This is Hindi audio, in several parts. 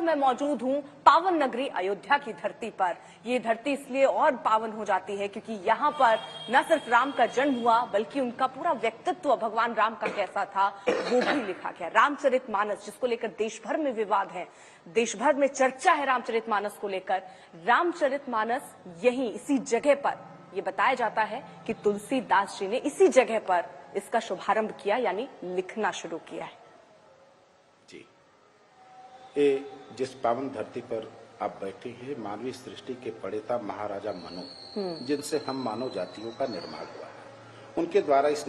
मैं मौजूद हूँ पावन नगरी अयोध्या की धरती पर। ये धरती इसलिए और पावन हो जाती है क्योंकि यहाँ पर न सिर्फ राम का जन्म हुआ बल्कि उनका पूरा व्यक्तित्व भगवान राम का कैसा था वो भी लिखा गया। रामचरितमानस, जिसको लेकर देश भर में विवाद है, देश भर में चर्चा है रामचरितमानस को लेकर। रामचरितमानस यहीं इसी जगह पर ये बताया जाता है कि तुलसीदास जी ने इसी जगह पर इसका शुभारंभ किया, यानी लिखना शुरू किया है। जी, ये जिस पावन धरती पर आप बैठे हैं, मानवीय सृष्टि के प्रणेता महाराजा मनु, जिनसे हम मानव जातियों का निर्माण हुआ है, उनके द्वारा इस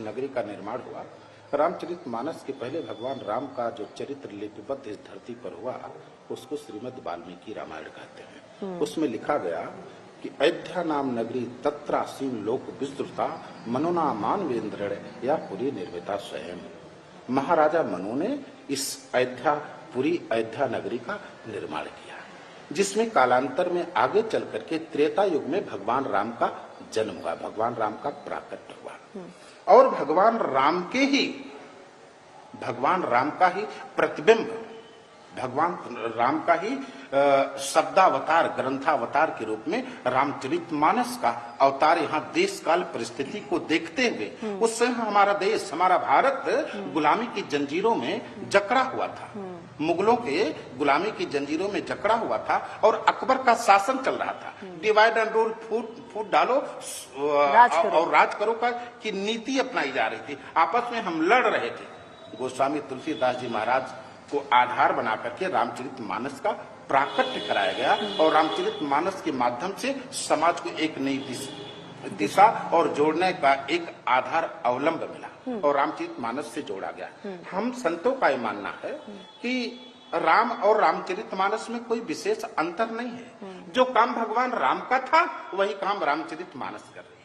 नगरी का निर्माण हुआ। रामचरितमानस के पहले भगवान राम का जो चरित्र लिपिबद्ध इस धरती पर हुआ, उसको श्रीमद् वाल्मीकि रामायण कहते हैं। उसमें लिखा गया कि अयोध्या नाम नगरी तत्रासीन लोक विस्तृता मनुना मानवेंद्र या पुरी निर्मिता स्वयं। महाराजा मनु ने इस पूरी अयोध्या नगरी का निर्माण किया, जिसमें कालांतर में आगे चल करके त्रेता युग में भगवान राम का जन्म हुआ, भगवान राम का प्राकट्य हुआ। और भगवान राम का ही प्रतिबिंब, भगवान राम का ही शब्दावतार, ग्रंथावतार के रूप में रामचरितमानस का अवतार यहाँ देश काल परिस्थिति को देखते हुए, उस समय हमारा देश, हमारा भारत गुलामी की जंजीरों में जकड़ा हुआ था, मुगलों के गुलामी की जंजीरों में जकड़ा हुआ था और अकबर का शासन चल रहा था। डिवाइड एंड रूल, फूट डालो और राज करो का की नीति अपनाई जा रही थी। आपस में हम लड़ रहे थे। गोस्वामी तुलसीदास जी महाराज को आधार बना करके रामचरितमानस का प्राकट्य कराया गया और रामचरितमानस के माध्यम से समाज को एक नई दिशा और जोड़ने का एक आधार अवलंब मिला और रामचरितमानस से जोड़ा गया। हम संतों का ये मानना है कि राम और रामचरितमानस में कोई विशेष अंतर नहीं है। जो काम भगवान राम का था वही काम रामचरितमानस कर रही है।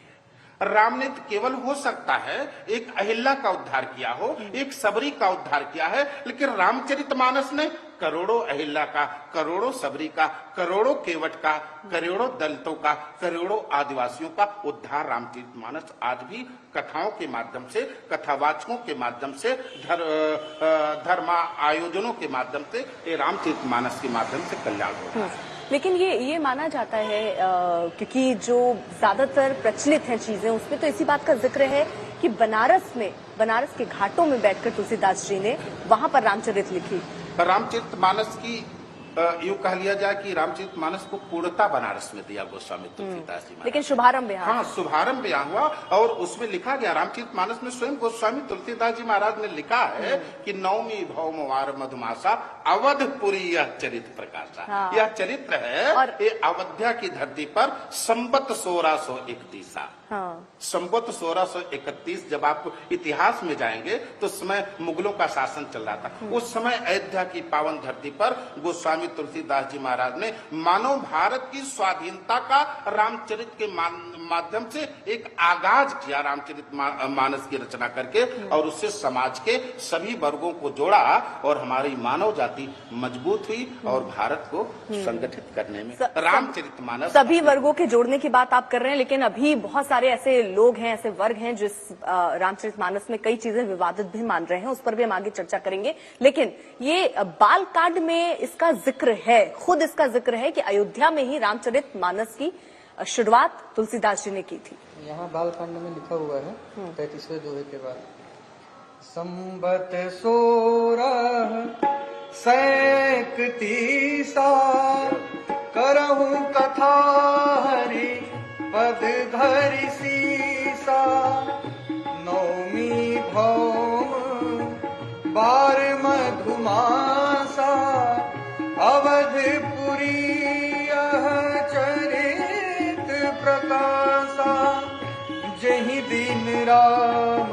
राम ने केवल हो सकता है एक अहिल्या का उद्धार किया हो, एक सबरी का उद्धार किया है, लेकिन रामचरितमानस ने करोड़ों अहिल्या का, करोड़ों सबरी का, करोड़ों केवट का, करोड़ों दलितों का, करोड़ों आदिवासियों का उद्धार रामचरितमानस आज भी कथाओं के माध्यम से, कथावाचकों के माध्यम से, धर्म आयोजनों के माध्यम से, ये रामचरितमानस के माध्यम से कल्याण हो रहा है। लेकिन ये माना जाता है क्योंकि जो ज्यादातर प्रचलित हैं चीजें, उसमें तो इसी बात का जिक्र है कि बनारस के घाटों में बैठकर तुलसीदास जी ने वहां पर रामचरित लिखी। रामचरितमानस की यूं कह लिया जाए कि रामचरितमानस को पूर्णता बनारस में दिया गोस्वामी तुलसीदास जी, लेकिन शुभारंभ यहाँ, हाँ, शुभारंभ यहाँ हुआ और उसमें लिखा गया, रामचरितमानस में स्वयं गोस्वामी तुलसीदास जी महाराज ने लिखा है कि नवमी भौमवार मधुमासा अवधपुरी यह चरित्र प्रकाशा। हाँ। यह चरित्र है और ये अयोध्या की धरती पर संवत 1631, संवत 1631, जब आप इतिहास में जाएंगे तो समय मुगलों का शासन चल रहा था। उस समय अयोध्या की पावन धरती पर गोस्वामी तुलसीदास जी महाराज ने मानव भारत की स्वाधीनता का रामचरित के माध्यम से एक आगाज किया, रामचरितमानस की रचना करके, और उससे समाज के सभी वर्गों को जोड़ा और हमारी मानव जाति मजबूत हुई और भारत को संगठित करने में रामचरितमानस। सभी वर्गों के जोड़ने की बात आप कर रहे हैं, लेकिन अभी बहुत सारे ऐसे लोग हैं, ऐसे वर्ग हैं जो रामचरितमानस में कई चीजें विवादित भी मान रहे हैं, उस पर भी हम आगे चर्चा करेंगे। लेकिन ये बालकांड में इसका जिक्र है, खुद इसका जिक्र है कि अयोध्या में ही रामचरितमानस की शुरुआत तुलसीदास जी ने की थी। यहाँ बालकांड में लिखा हुआ है 33वें दोहे के बाद, संबत 1631 करहूं कथा हरि पद धरि सीसा, नौमी भौम बार मधुमासा अवधपुरी चरित प्रकाशा, जहि दिन राम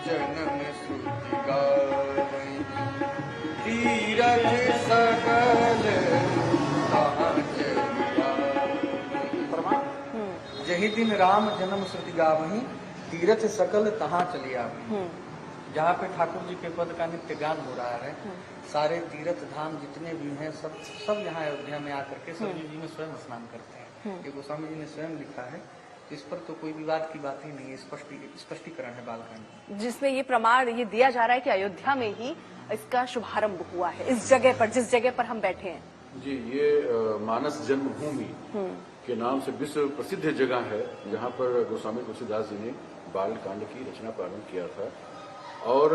जन्म श्रुति गावहीं, तीरथ सकल तहाँ चलिया। जहि दिन राम जन्म श्रुति गावहीं, तीरथ सकल तहाँ चलिया। जहाँ पे ठाकुर जी के पद का नित्य गान हो रहा है, सारे तीर्थ धाम जितने भी हैं सब यहाँ अयोध्या में आकर के सरयू जी में स्वयं स्नान करते हैं। ये गोस्वामी जी ने स्वयं लिखा है, इस पर तो कोई विवाद की बात ही नहीं है, स्पष्टीकरण है बालकांड में, जिसमें ये प्रमाण ये दिया जा रहा है कि अयोध्या में ही इसका शुभारंभ हुआ है इस जगह पर, जिस जगह पर हम बैठे हैं? जी, ये मानस जन्मभूमि के नाम से विश्व प्रसिद्ध जगह है, जहाँ पर गोस्वामी तुलसीदास जी ने बाल कांड की रचना प्रारंभ किया था। और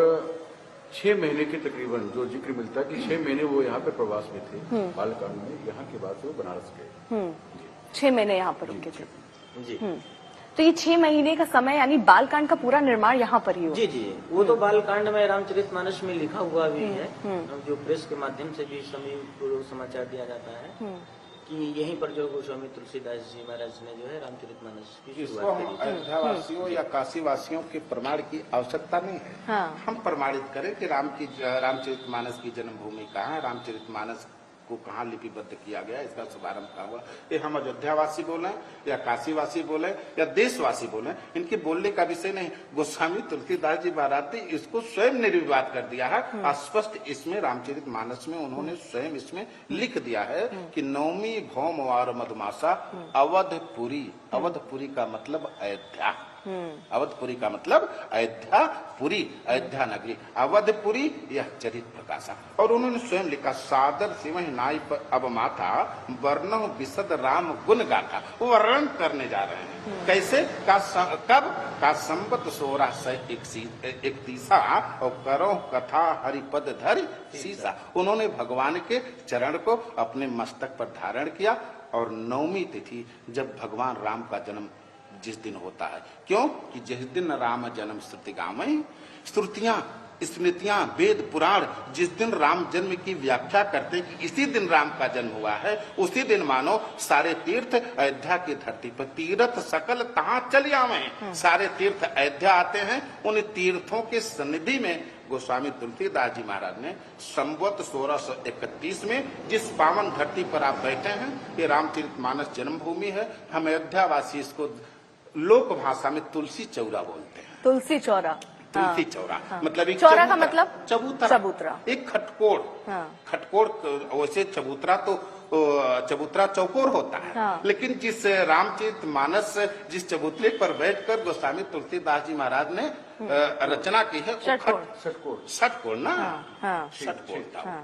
6 महीने के तकरीबन जो जिक्र मिलता है कि 6 महीने वो यहाँ पे प्रवास में थे बाल कांड में। यहाँ के बाद से वो बनारस गए। 6 महीने यहाँ पर रुके थे जी। तो ये 6 महीने का समय यानी बालकांड का पूरा निर्माण यहाँ पर ही हुआ? जी जी, वो तो बालकांड में रामचरितमानस में लिखा हुआ भी है, जो प्रेस के माध्यम से भी सभी को समाचार दिया जाता है कि यहीं पर जो गोस्वामी तुलसीदास जी महाराज ने जो है रामचरितमानस की इसको शुरुआत हम करी। अयोध्यावासियों या काशीवासियों के प्रमाण की आवश्यकता नहीं है। हाँ। हम प्रमाणित करें कि रामचरितमानस की जन्मभूमि कहाँ है, रामचरितमानस को कहाँ लिपिबद्ध किया गया, इसका शुभारंभ कहाँ हुआ। ये हम अयोध्यावासी बोले या काशीवासी बोले या देशवासी बोले, इनके बोलने का विषय नहीं। गोस्वामी तुलसीदास जी महाराज ने इसको स्वयं निर्विवाद कर दिया है। स्पष्ट इसमें रामचरितमानस में उन्होंने स्वयं इसमें लिख दिया है कि नवमी भौम वार मधुमासा अवधपुरी। अवधपुरी का मतलब अयोध्या, अवधपुरी का मतलब अयोध्यापुरी, अयोध्या नगरी, अवधपुरी यह चरित प्रकाशा। और उन्होंने स्वयं लिखा सादर सिवह नाई पर अब माथा वर्णो विशद राम गुण गाथा। वो वर्णन करने जा रहे हैं कैसे कब का संबत 1631 और करो कथा हरिपद धर सीसा। उन्होंने भगवान के चरण को अपने मस्तक पर धारण किया और 9वीं तिथि जब भगवान राम का जन्म जिस दिन होता है, क्यों कि जिस दिन राम जन्म श्रुति गावै, श्रुतियां स्मृतियां वेद पुराण जिस दिन राम जन्म की व्याख्या करते हैं कि इसी दिन राम का जन्म हुआ है, उसी दिन मानो सारे तीर्थ अयोध्या की धरती पर तीर्थ सकल तहाँ चल आवे। सारे तीर्थ अयोध्या आते हैं। उन तीर्थों के सन्निधि में गोस्वामी तुलसीदास जी महाराज ने संवत 1631 में जिस पावन धरती पर आप बैठे हैं, ये रामचरितमानस जन्मभूमि है। हम अयोध्यावासी इसको लोक भाषा में तुलसी चौरा बोलते हैं। तुलसी चौरा, तुलसी चौरा मतलब एक चौरा का मतलब चबूतरा, एक खटकोड़। खटकोड़ वैसे चबूतरा चौकोर होता है, लेकिन जिस रामचरितमानस जिस चबूतरे पर बैठकर गोस्वामी तुलसीदास जी महाराज ने रचना की है, षटकोण षटकोड़ ना, षटकोड़ था।